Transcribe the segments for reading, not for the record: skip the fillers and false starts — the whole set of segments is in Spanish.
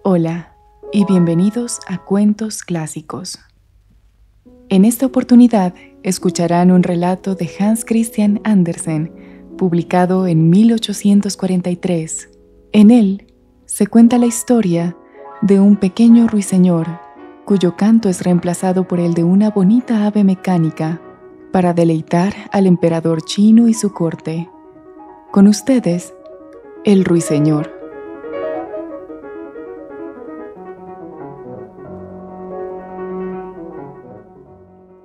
Hola y bienvenidos a Cuentos Clásicos. En esta oportunidad escucharán un relato de Hans Christian Andersen, publicado en 1843. En él se cuenta la historia de un pequeño ruiseñor cuyo canto es reemplazado por el de una bonita ave mecánica para deleitar al emperador chino y su corte. Con ustedes, el ruiseñor.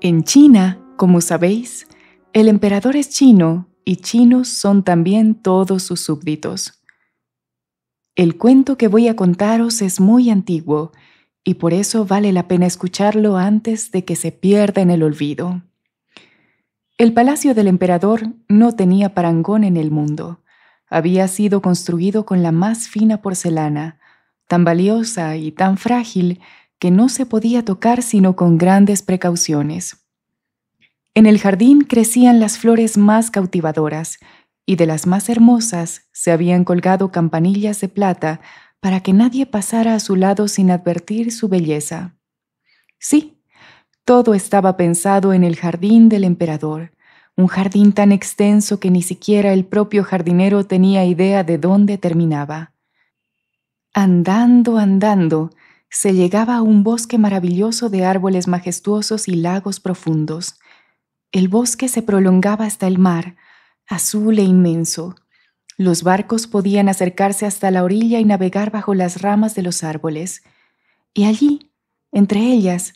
En China, como sabéis, el emperador es chino y chinos son también todos sus súbditos. El cuento que voy a contaros es muy antiguo y por eso vale la pena escucharlo antes de que se pierda en el olvido. El palacio del emperador no tenía parangón en el mundo. Había sido construido con la más fina porcelana, tan valiosa y tan frágil que no se podía tocar sino con grandes precauciones. En el jardín crecían las flores más cautivadoras y de las más hermosas se habían colgado campanillas de plata para que nadie pasara a su lado sin advertir su belleza. Sí, todo estaba pensado en el jardín del emperador, un jardín tan extenso que ni siquiera el propio jardinero tenía idea de dónde terminaba. Andando, se llegaba a un bosque maravilloso de árboles majestuosos y lagos profundos. El bosque se prolongaba hasta el mar, azul e inmenso. Los barcos podían acercarse hasta la orilla y navegar bajo las ramas de los árboles. Y allí, entre ellas,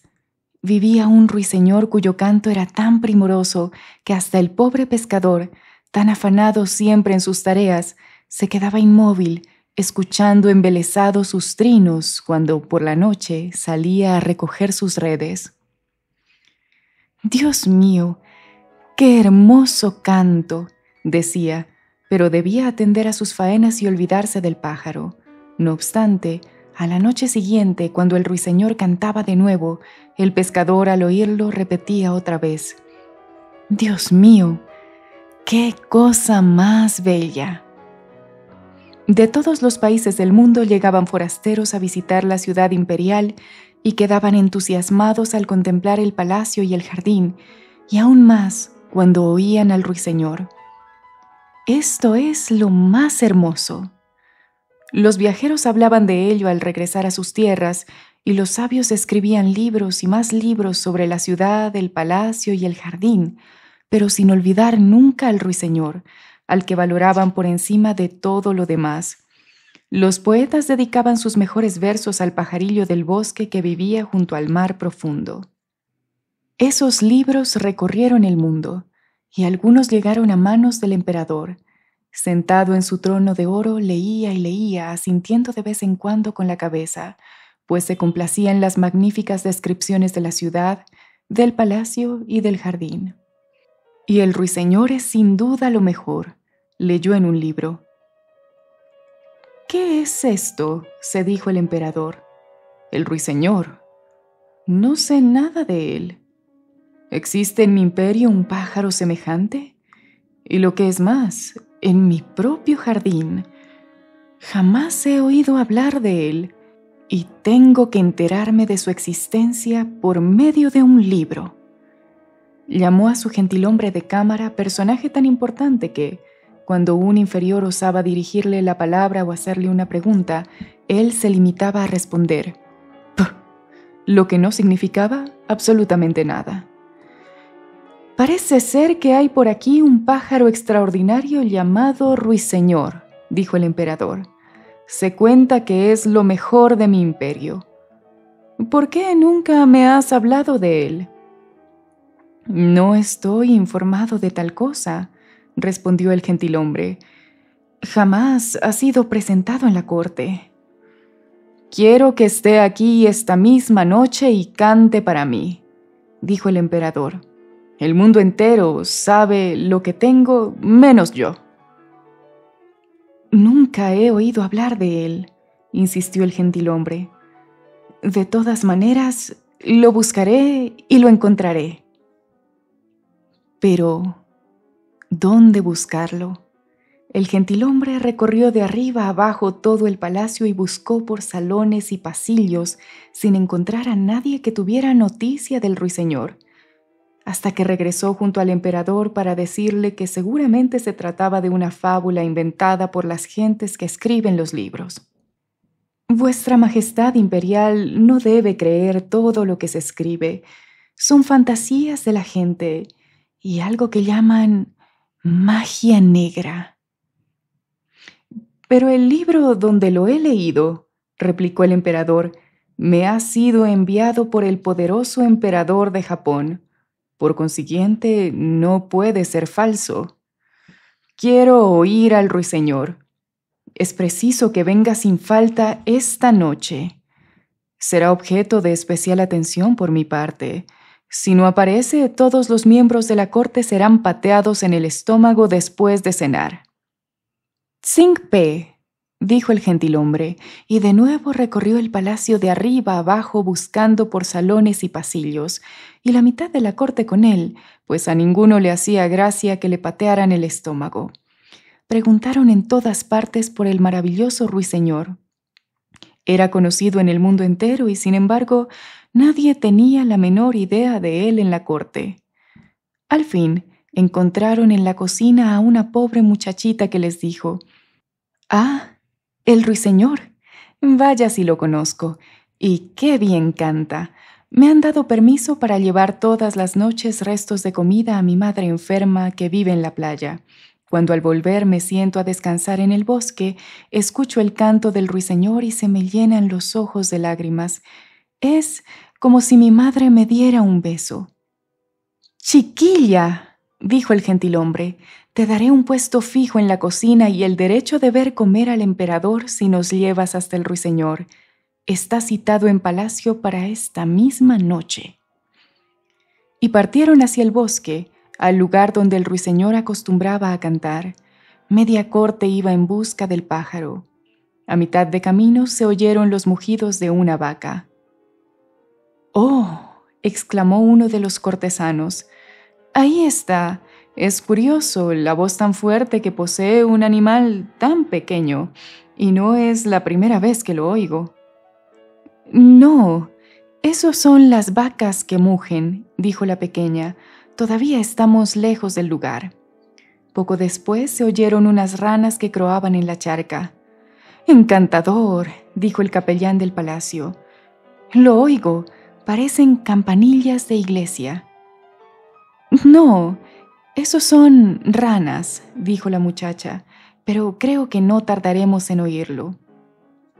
vivía un ruiseñor cuyo canto era tan primoroso que hasta el pobre pescador, tan afanado siempre en sus tareas, se quedaba inmóvil, escuchando embelesado sus trinos cuando por la noche salía a recoger sus redes. «Dios mío, qué hermoso canto», decía, pero debía atender a sus faenas y olvidarse del pájaro. No obstante, a la noche siguiente, cuando el ruiseñor cantaba de nuevo, el pescador al oírlo repetía otra vez: «Dios mío, qué cosa más bella». De todos los países del mundo llegaban forasteros a visitar la ciudad imperial y quedaban entusiasmados al contemplar el palacio y el jardín, y aún más cuando oían al ruiseñor. «Esto es lo más hermoso». Los viajeros hablaban de ello al regresar a sus tierras, y los sabios escribían libros y más libros sobre la ciudad, el palacio y el jardín, pero sin olvidar nunca al ruiseñor, al que valoraban por encima de todo lo demás. Los poetas dedicaban sus mejores versos al pajarillo del bosque que vivía junto al mar profundo. Esos libros recorrieron el mundo, y algunos llegaron a manos del emperador. Sentado en su trono de oro, leía y leía, asintiendo de vez en cuando con la cabeza, pues se complacía en las magníficas descripciones de la ciudad, del palacio y del jardín. «Y el ruiseñor es sin duda lo mejor», leyó en un libro. «¿Qué es esto?», se dijo el emperador. «El ruiseñor. No sé nada de él. ¿Existe en mi imperio un pájaro semejante? Y lo que es más, en mi propio jardín. Jamás he oído hablar de él, y tengo que enterarme de su existencia por medio de un libro». Llamó a su gentilhombre de cámara, personaje tan importante que, cuando un inferior osaba dirigirle la palabra o hacerle una pregunta, él se limitaba a responder «Puh», lo que no significaba absolutamente nada. «Parece ser que hay por aquí un pájaro extraordinario llamado ruiseñor», dijo el emperador. «Se cuenta que es lo mejor de mi imperio. ¿Por qué nunca me has hablado de él?» «No estoy informado de tal cosa», respondió el gentilhombre. «Jamás ha sido presentado en la corte». «Quiero que esté aquí esta misma noche y cante para mí», dijo el emperador. «El mundo entero sabe lo que tengo, menos yo». «Nunca he oído hablar de él», insistió el gentilhombre. «De todas maneras, lo buscaré y lo encontraré». Pero, ¿dónde buscarlo? El gentilhombre recorrió de arriba a abajo todo el palacio y buscó por salones y pasillos sin encontrar a nadie que tuviera noticia del ruiseñor, hasta que regresó junto al emperador para decirle que seguramente se trataba de una fábula inventada por las gentes que escriben los libros. Vuestra Majestad Imperial no debe creer todo lo que se escribe. Son fantasías de la gente y algo que llaman magia negra. Pero el libro donde lo he leído, replicó el emperador, me ha sido enviado por el poderoso emperador de Japón. Por consiguiente, no puede ser falso. Quiero oír al ruiseñor. Es preciso que venga sin falta esta noche. Será objeto de especial atención por mi parte. Si no aparece, todos los miembros de la corte serán pateados en el estómago después de cenar. Tsing-pe, dijo el gentilhombre, y de nuevo recorrió el palacio de arriba a abajo buscando por salones y pasillos, y la mitad de la corte con él, pues a ninguno le hacía gracia que le patearan el estómago. Preguntaron en todas partes por el maravilloso ruiseñor. Era conocido en el mundo entero y, sin embargo, nadie tenía la menor idea de él en la corte. Al fin, encontraron en la cocina a una pobre muchachita que les dijo: «Ah, el ruiseñor. Vaya si lo conozco. Y qué bien canta. Me han dado permiso para llevar todas las noches restos de comida a mi madre enferma que vive en la playa. Cuando al volver me siento a descansar en el bosque, escucho el canto del ruiseñor y se me llenan los ojos de lágrimas. Es como si mi madre me diera un beso». «Chiquilla», dijo el gentilhombre, «te daré un puesto fijo en la cocina y el derecho de ver comer al emperador si nos llevas hasta el ruiseñor. Está citado en palacio para esta misma noche». Y partieron hacia el bosque, al lugar donde el ruiseñor acostumbraba a cantar. Media corte iba en busca del pájaro. A mitad de camino se oyeron los mugidos de una vaca. «¡Oh!», exclamó uno de los cortesanos. «Ahí está. Es curioso la voz tan fuerte que posee un animal tan pequeño, y no es la primera vez que lo oigo». «No, esos son las vacas que mugen», dijo la pequeña. «Todavía estamos lejos del lugar». Poco después se oyeron unas ranas que croaban en la charca. «Encantador», dijo el capellán del palacio. «Lo oigo, parecen campanillas de iglesia». «No, esos son ranas», dijo la muchacha, «pero creo que no tardaremos en oírlo».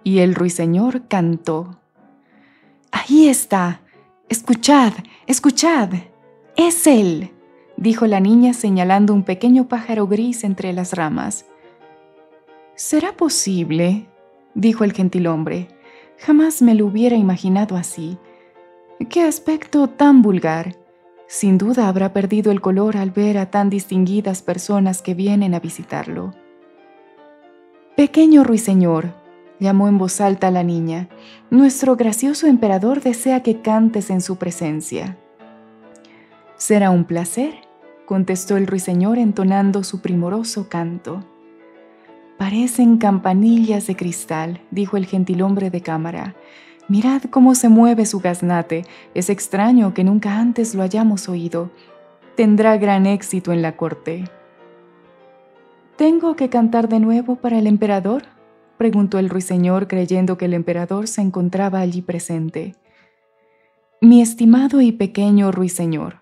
Y el ruiseñor cantó. «Ahí está. Escuchad, escuchad. Es él», dijo la niña señalando un pequeño pájaro gris entre las ramas. «¿Será posible?», dijo el gentilhombre. «Jamás me lo hubiera imaginado así. ¡Qué aspecto tan vulgar! Sin duda habrá perdido el color al ver a tan distinguidas personas que vienen a visitarlo». «Pequeño ruiseñor», llamó en voz alta la niña, «nuestro gracioso emperador desea que cantes en su presencia». «Será un placer», contestó el ruiseñor entonando su primoroso canto. «Parecen campanillas de cristal», dijo el gentilhombre de cámara. «Mirad cómo se mueve su gaznate. Es extraño que nunca antes lo hayamos oído. Tendrá gran éxito en la corte». «¿Tengo que cantar de nuevo para el emperador?», preguntó el ruiseñor, creyendo que el emperador se encontraba allí presente. «Mi estimado y pequeño ruiseñor»,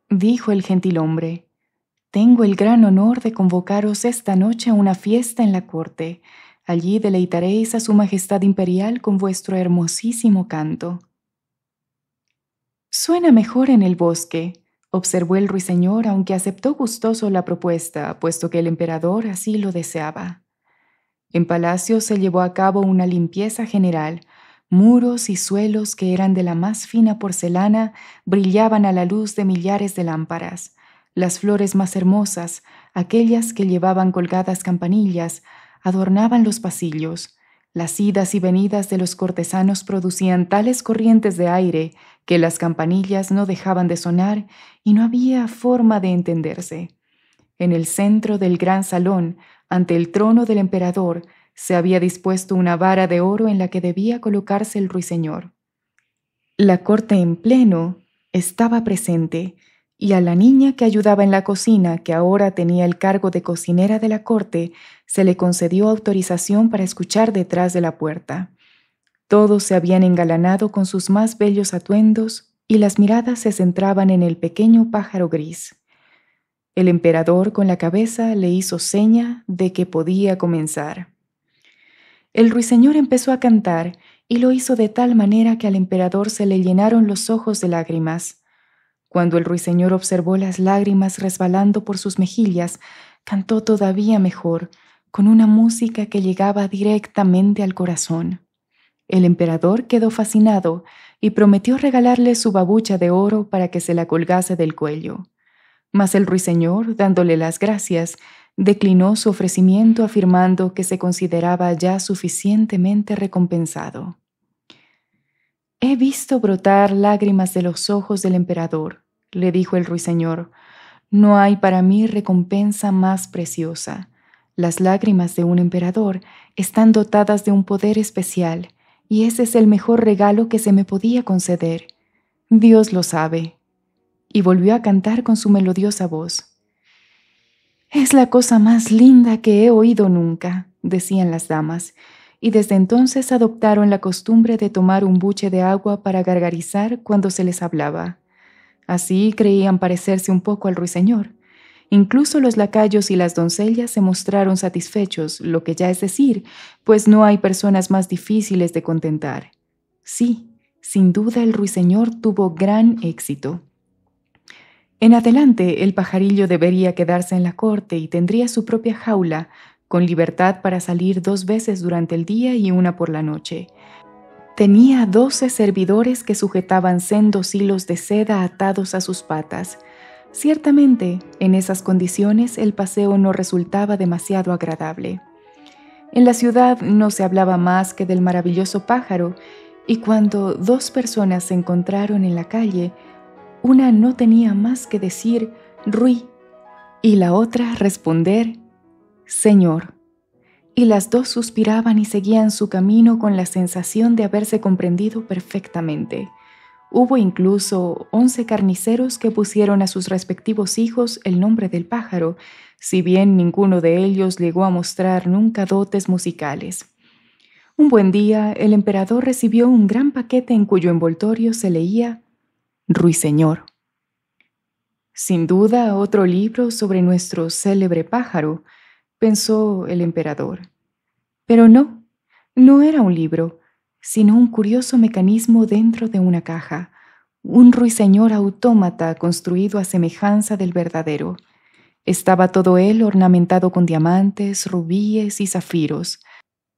dijo el gentilhombre, «tengo el gran honor de convocaros esta noche a una fiesta en la corte. Allí deleitaréis a su Majestad Imperial con vuestro hermosísimo canto». «Suena mejor en el bosque», observó el ruiseñor, aunque aceptó gustoso la propuesta, puesto que el emperador así lo deseaba. En palacio se llevó a cabo una limpieza general. Muros y suelos que eran de la más fina porcelana brillaban a la luz de millares de lámparas. Las flores más hermosas, aquellas que llevaban colgadas campanillas, adornaban los pasillos. Las idas y venidas de los cortesanos producían tales corrientes de aire que las campanillas no dejaban de sonar y no había forma de entenderse. En el centro del gran salón, ante el trono del emperador, se había dispuesto una vara de oro en la que debía colocarse el ruiseñor. La corte en pleno estaba presente, y a la niña que ayudaba en la cocina, que ahora tenía el cargo de cocinera de la corte, se le concedió autorización para escuchar detrás de la puerta. Todos se habían engalanado con sus más bellos atuendos y las miradas se centraban en el pequeño pájaro gris. El emperador con la cabeza le hizo seña de que podía comenzar. El ruiseñor empezó a cantar y lo hizo de tal manera que al emperador se le llenaron los ojos de lágrimas. Cuando el ruiseñor observó las lágrimas resbalando por sus mejillas, cantó todavía mejor, con una música que llegaba directamente al corazón. El emperador quedó fascinado y prometió regalarle su babucha de oro para que se la colgase del cuello. Mas el ruiseñor, dándole las gracias, declinó su ofrecimiento afirmando que se consideraba ya suficientemente recompensado. «He visto brotar lágrimas de los ojos del emperador», le dijo el ruiseñor. «No hay para mí recompensa más preciosa. Las lágrimas de un emperador están dotadas de un poder especial, y ese es el mejor regalo que se me podía conceder. Dios lo sabe». Y volvió a cantar con su melodiosa voz. «Es la cosa más linda que he oído nunca», decían las damas, y desde entonces adoptaron la costumbre de tomar un buche de agua para gargarizar cuando se les hablaba. Así creían parecerse un poco al ruiseñor. Incluso los lacayos y las doncellas se mostraron satisfechos, lo que ya es decir, pues no hay personas más difíciles de contentar. Sí, sin duda el ruiseñor tuvo gran éxito. En adelante, el pajarillo debería quedarse en la corte y tendría su propia jaula, con libertad para salir 2 veces durante el día y 1 por la noche. Tenía 12 servidores que sujetaban sendos hilos de seda atados a sus patas. Ciertamente, en esas condiciones el paseo no resultaba demasiado agradable. En la ciudad no se hablaba más que del maravilloso pájaro, y cuando 2 personas se encontraron en la calle, una no tenía más que decir «Rui» y la otra responder «Señor». Y las 2 suspiraban y seguían su camino con la sensación de haberse comprendido perfectamente. Hubo incluso 11 carniceros que pusieron a sus respectivos hijos el nombre del pájaro, si bien ninguno de ellos llegó a mostrar nunca dotes musicales. Un buen día, el emperador recibió un gran paquete en cuyo envoltorio se leía «Ruiseñor». «Sin duda otro libro sobre nuestro célebre pájaro», pensó el emperador. Pero no era un libro, sino un curioso mecanismo dentro de una caja, un ruiseñor autómata construido a semejanza del verdadero. Estaba todo él ornamentado con diamantes, rubíes y zafiros.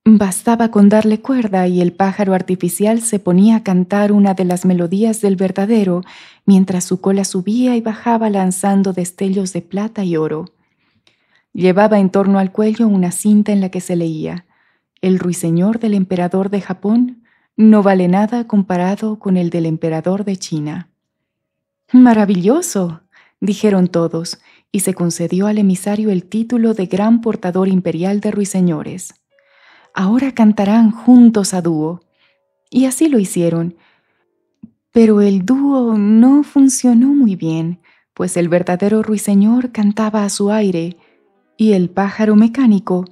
Bastaba con darle cuerda y el pájaro artificial se ponía a cantar una de las melodías del verdadero, mientras su cola subía y bajaba lanzando destellos de plata y oro. Llevaba en torno al cuello una cinta en la que se leía: «El ruiseñor del emperador de Japón no vale nada comparado con el del emperador de China». «¡Maravilloso!», dijeron todos, y se concedió al emisario el título de gran portador imperial de ruiseñores. Ahora cantarán juntos a dúo. Y así lo hicieron. Pero el dúo no funcionó muy bien, pues el verdadero ruiseñor cantaba a su aire y el pájaro mecánico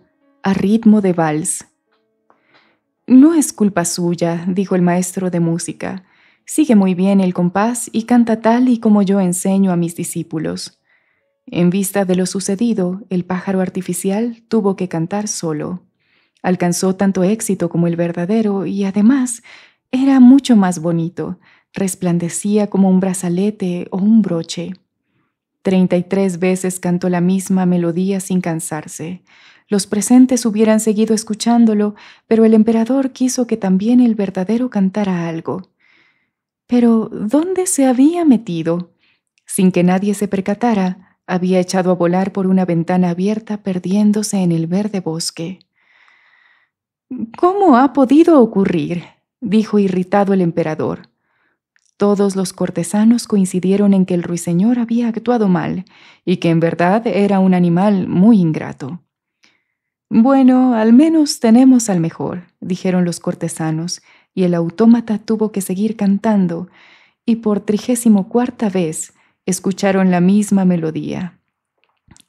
a ritmo de vals. «No es culpa suya», dijo el maestro de música. «Sigue muy bien el compás y canta tal y como yo enseño a mis discípulos». En vista de lo sucedido, el pájaro artificial tuvo que cantar solo. Alcanzó tanto éxito como el verdadero y además era mucho más bonito, resplandecía como un brazalete o un broche. 33 veces cantó la misma melodía sin cansarse. Los presentes hubieran seguido escuchándolo, pero el emperador quiso que también el verdadero cantara algo. Pero ¿dónde se había metido? Sin que nadie se percatara, había echado a volar por una ventana abierta, perdiéndose en el verde bosque. «¿Cómo ha podido ocurrir?», dijo irritado el emperador. Todos los cortesanos coincidieron en que el ruiseñor había actuado mal y que en verdad era un animal muy ingrato. «Bueno, al menos tenemos al mejor», dijeron los cortesanos, y el autómata tuvo que seguir cantando, y por 34ª vez escucharon la misma melodía.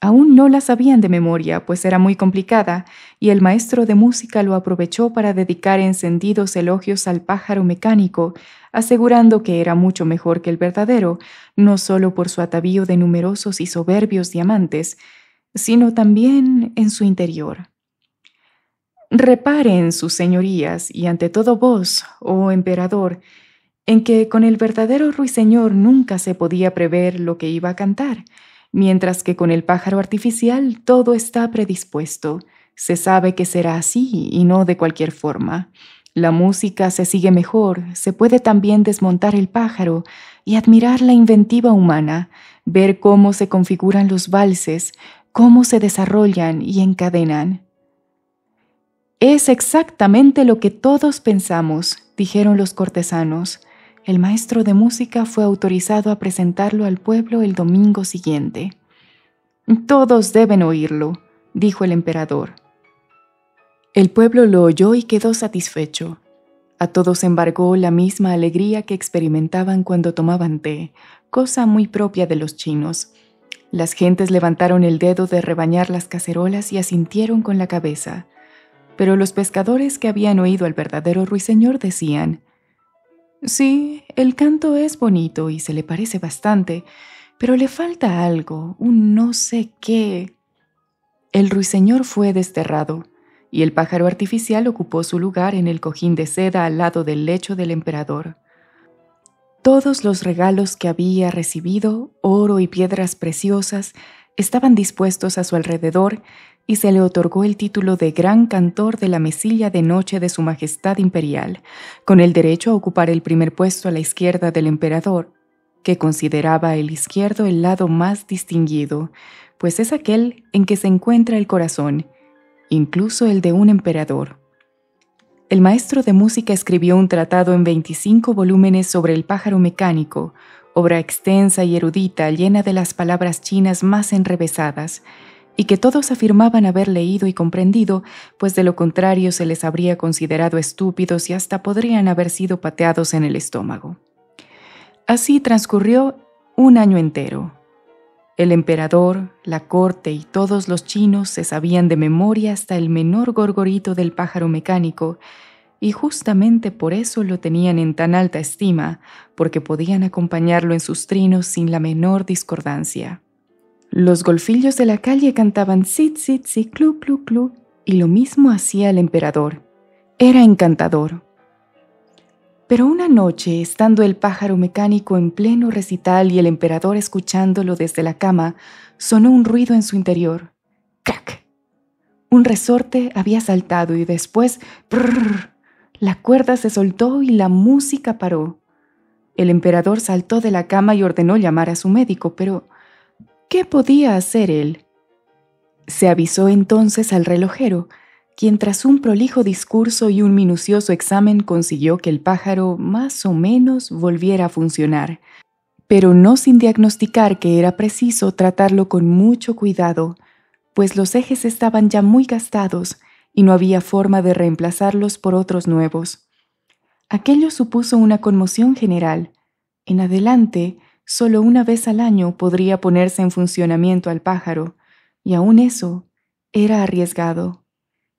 Aún no la sabían de memoria, pues era muy complicada, y el maestro de música lo aprovechó para dedicar encendidos elogios al pájaro mecánico, asegurando que era mucho mejor que el verdadero, no solo por su atavío de numerosos y soberbios diamantes, sino también en su interior. «Reparen, sus señorías, y ante todo vos, oh emperador, en que con el verdadero ruiseñor nunca se podía prever lo que iba a cantar, mientras que con el pájaro artificial todo está predispuesto. Se sabe que será así y no de cualquier forma. La música se sigue mejor, se puede también desmontar el pájaro y admirar la inventiva humana, ver cómo se configuran los valses, cómo se desarrollan y encadenan». «Es exactamente lo que todos pensamos», dijeron los cortesanos. El maestro de música fue autorizado a presentarlo al pueblo el domingo siguiente. «Todos deben oírlo», dijo el emperador. El pueblo lo oyó y quedó satisfecho. A todos embargó la misma alegría que experimentaban cuando tomaban té, cosa muy propia de los chinos. Las gentes levantaron el dedo de rebañar las cacerolas y asintieron con la cabeza. Pero los pescadores que habían oído al verdadero ruiseñor decían: «Sí, el canto es bonito y se le parece bastante, pero le falta algo, un no sé qué». El ruiseñor fue desterrado, y el pájaro artificial ocupó su lugar en el cojín de seda al lado del lecho del emperador. Todos los regalos que había recibido, oro y piedras preciosas, estaban dispuestos a su alrededor, y se le otorgó el título de Gran Cantor de la Mesilla de Noche de Su Majestad Imperial, con el derecho a ocupar el primer puesto a la izquierda del emperador, que consideraba el izquierdo el lado más distinguido, pues es aquel en que se encuentra el corazón, incluso el de un emperador. El maestro de música escribió un tratado en 25 volúmenes sobre el pájaro mecánico, obra extensa y erudita llena de las palabras chinas más enrevesadas, y que todos afirmaban haber leído y comprendido, pues de lo contrario se les habría considerado estúpidos y hasta podrían haber sido pateados en el estómago. Así transcurrió un año entero. El emperador, la corte y todos los chinos se sabían de memoria hasta el menor gorgorito del pájaro mecánico, y justamente por eso lo tenían en tan alta estima, porque podían acompañarlo en sus trinos sin la menor discordancia. Los golfillos de la calle cantaban sit, sit, sit, clu, clu, clu, y lo mismo hacía el emperador. Era encantador. Pero una noche, estando el pájaro mecánico en pleno recital y el emperador escuchándolo desde la cama, sonó un ruido en su interior. ¡Crac! Un resorte había saltado y después ¡brrr! La cuerda se soltó y la música paró. El emperador saltó de la cama y ordenó llamar a su médico, pero ¿qué podía hacer él? Se avisó entonces al relojero, quien tras un prolijo discurso y un minucioso examen consiguió que el pájaro más o menos volviera a funcionar, pero no sin diagnosticar que era preciso tratarlo con mucho cuidado, pues los ejes estaban ya muy gastados y no había forma de reemplazarlos por otros nuevos. Aquello supuso una conmoción general. En adelante, solo una vez al año podría ponerse en funcionamiento al pájaro, y aún eso era arriesgado.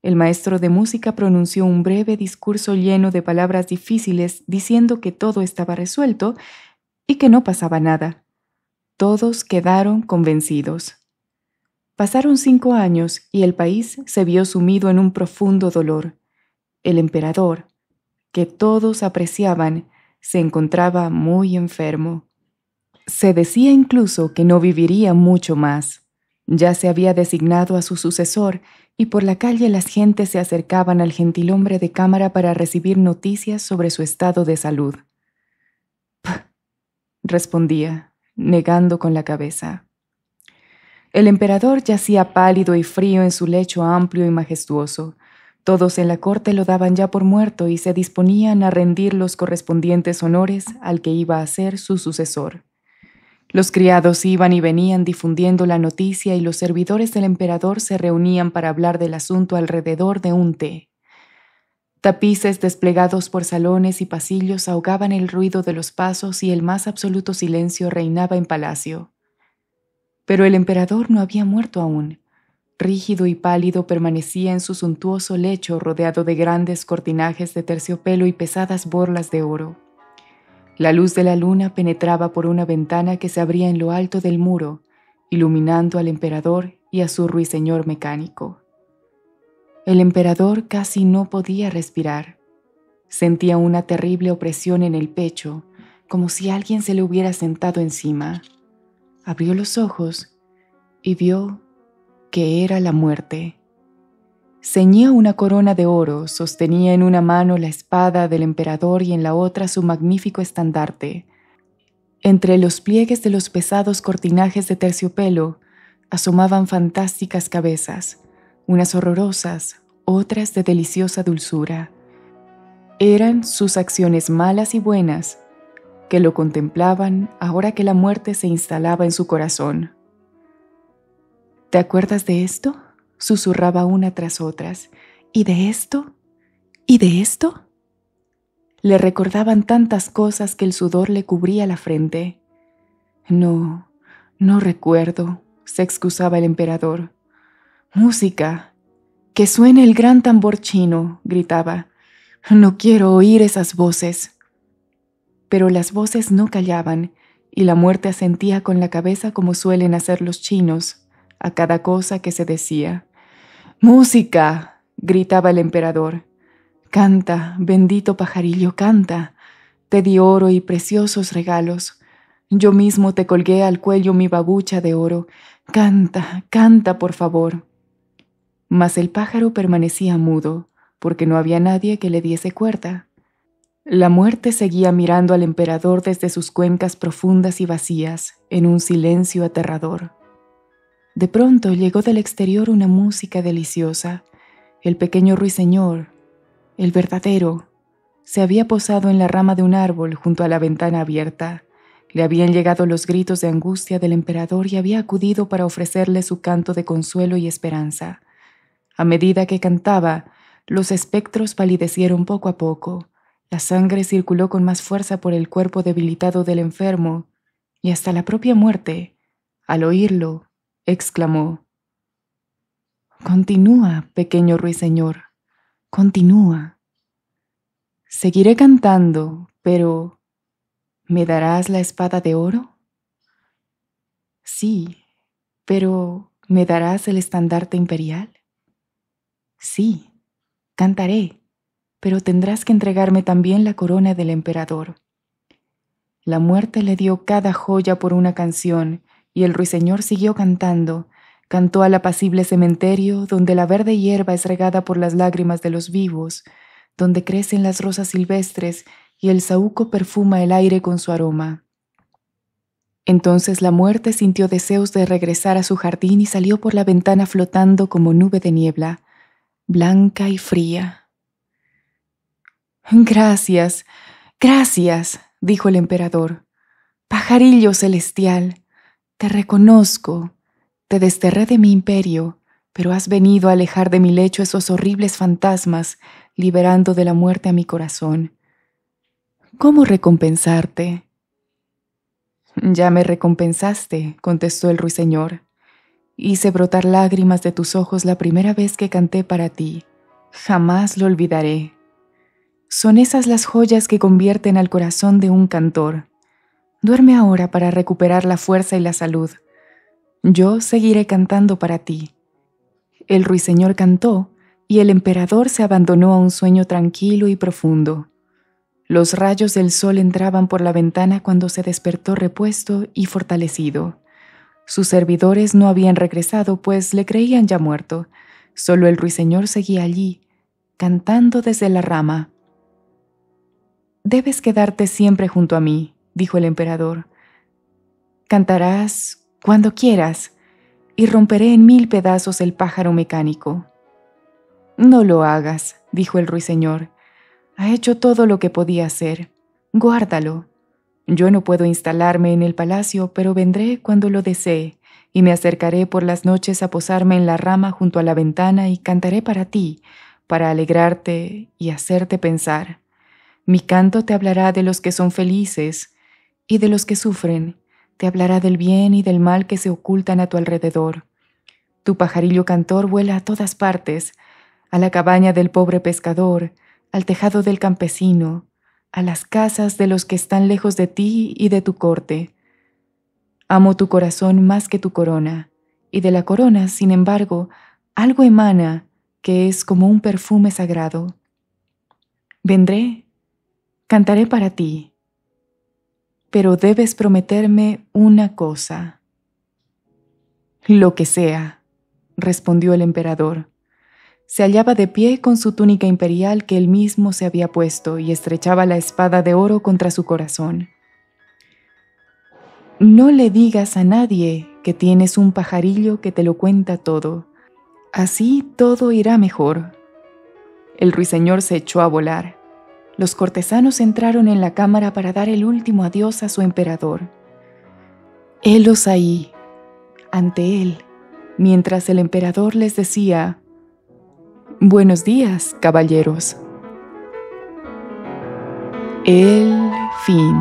El maestro de música pronunció un breve discurso lleno de palabras difíciles diciendo que todo estaba resuelto y que no pasaba nada. Todos quedaron convencidos. Pasaron 5 años y el país se vio sumido en un profundo dolor. El emperador, que todos apreciaban, se encontraba muy enfermo. Se decía incluso que no viviría mucho más. Ya se había designado a su sucesor y por la calle las gentes se acercaban al gentilhombre de cámara para recibir noticias sobre su estado de salud. «Pah», respondía, negando con la cabeza. El emperador yacía pálido y frío en su lecho amplio y majestuoso. Todos en la corte lo daban ya por muerto y se disponían a rendir los correspondientes honores al que iba a ser su sucesor. Los criados iban y venían difundiendo la noticia y los servidores del emperador se reunían para hablar del asunto alrededor de un té. Tapices desplegados por salones y pasillos ahogaban el ruido de los pasos y el más absoluto silencio reinaba en palacio. Pero el emperador no había muerto aún. Rígido y pálido permanecía en su suntuoso lecho rodeado de grandes cortinajes de terciopelo y pesadas borlas de oro. La luz de la luna penetraba por una ventana que se abría en lo alto del muro, iluminando al emperador y a su ruiseñor mecánico. El emperador casi no podía respirar. Sentía una terrible opresión en el pecho, como si alguien se le hubiera sentado encima. Abrió los ojos y vio que era la muerte. Ceñía una corona de oro, sostenía en una mano la espada del emperador y en la otra su magnífico estandarte. Entre los pliegues de los pesados cortinajes de terciopelo asomaban fantásticas cabezas, unas horrorosas, otras de deliciosa dulzura. Eran sus acciones malas y buenas, que lo contemplaban ahora que la muerte se instalaba en su corazón. ¿Te acuerdas de esto?, susurraba una tras otras. ¿Y de esto? ¿Y de esto? Le recordaban tantas cosas que el sudor le cubría la frente. No recuerdo, se excusaba el emperador. Música, que suene el gran tambor chino, gritaba. No quiero oír esas voces. Pero las voces no callaban, y la muerte asentía con la cabeza como suelen hacer los chinos a cada cosa que se decía. ¡Música!, gritaba el emperador. Canta, bendito pajarillo, canta. Te di oro y preciosos regalos. Yo mismo te colgué al cuello mi babucha de oro. Canta, canta, por favor. Mas el pájaro permanecía mudo, porque no había nadie que le diese cuerda. La muerte seguía mirando al emperador desde sus cuencas profundas y vacías, en un silencio aterrador. De pronto llegó del exterior una música deliciosa. El pequeño ruiseñor, el verdadero, se había posado en la rama de un árbol junto a la ventana abierta. Le habían llegado los gritos de angustia del emperador y había acudido para ofrecerle su canto de consuelo y esperanza. A medida que cantaba, los espectros palidecieron poco a poco. La sangre circuló con más fuerza por el cuerpo debilitado del enfermo, y hasta la propia muerte, al oírlo, exclamó: «Continúa, pequeño ruiseñor, continúa. Seguiré cantando, pero ¿me darás la espada de oro? Sí, pero ¿me darás el estandarte imperial? Sí, cantaré, pero tendrás que entregarme también la corona del emperador». La muerte le dio cada joya por una canción, y el ruiseñor siguió cantando. Cantó al apacible cementerio, donde la verde hierba es regada por las lágrimas de los vivos, donde crecen las rosas silvestres y el saúco perfuma el aire con su aroma. Entonces la muerte sintió deseos de regresar a su jardín y salió por la ventana flotando como nube de niebla, blanca y fría. «Gracias, gracias», dijo el emperador. «Pajarillo celestial, te reconozco. Te desterré de mi imperio, pero has venido a alejar de mi lecho esos horribles fantasmas, liberando de la muerte a mi corazón. ¿Cómo recompensarte?» «Ya me recompensaste», contestó el ruiseñor. «Hice brotar lágrimas de tus ojos la primera vez que canté para ti. Jamás lo olvidaré. Son esas las joyas que convierten al corazón de un cantor. Duerme ahora para recuperar la fuerza y la salud. Yo seguiré cantando para ti». El ruiseñor cantó, y el emperador se abandonó a un sueño tranquilo y profundo. Los rayos del sol entraban por la ventana cuando se despertó repuesto y fortalecido. Sus servidores no habían regresado, pues le creían ya muerto. Solo el ruiseñor seguía allí, cantando desde la rama. «Debes quedarte siempre junto a mí», dijo el emperador. «Cantarás cuando quieras, y romperé en 1000 pedazos el pájaro mecánico». No lo hagas, dijo el ruiseñor. Ha hecho todo lo que podía hacer. Guárdalo. Yo no puedo instalarme en el palacio, pero vendré cuando lo desee, y me acercaré por las noches a posarme en la rama junto a la ventana y cantaré para ti, para alegrarte y hacerte pensar. Mi canto te hablará de los que son felices y de los que sufren, te hablará del bien y del mal que se ocultan a tu alrededor. Tu pajarillo cantor vuela a todas partes, a la cabaña del pobre pescador, al tejado del campesino, a las casas de los que están lejos de ti y de tu corte. Amo tu corazón más que tu corona, y de la corona, sin embargo, algo emana que es como un perfume sagrado. Vendré, cantaré para ti, pero debes prometerme una cosa. Lo que sea, respondió el emperador. Se hallaba de pie con su túnica imperial que él mismo se había puesto y estrechaba la espada de oro contra su corazón. No le digas a nadie que tienes un pajarillo que te lo cuenta todo. Así todo irá mejor. El ruiseñor se echó a volar. Los cortesanos entraron en la cámara para dar el último adiós a su emperador. Helos ahí, ante él, mientras el emperador les decía: «Buenos días, caballeros». El fin.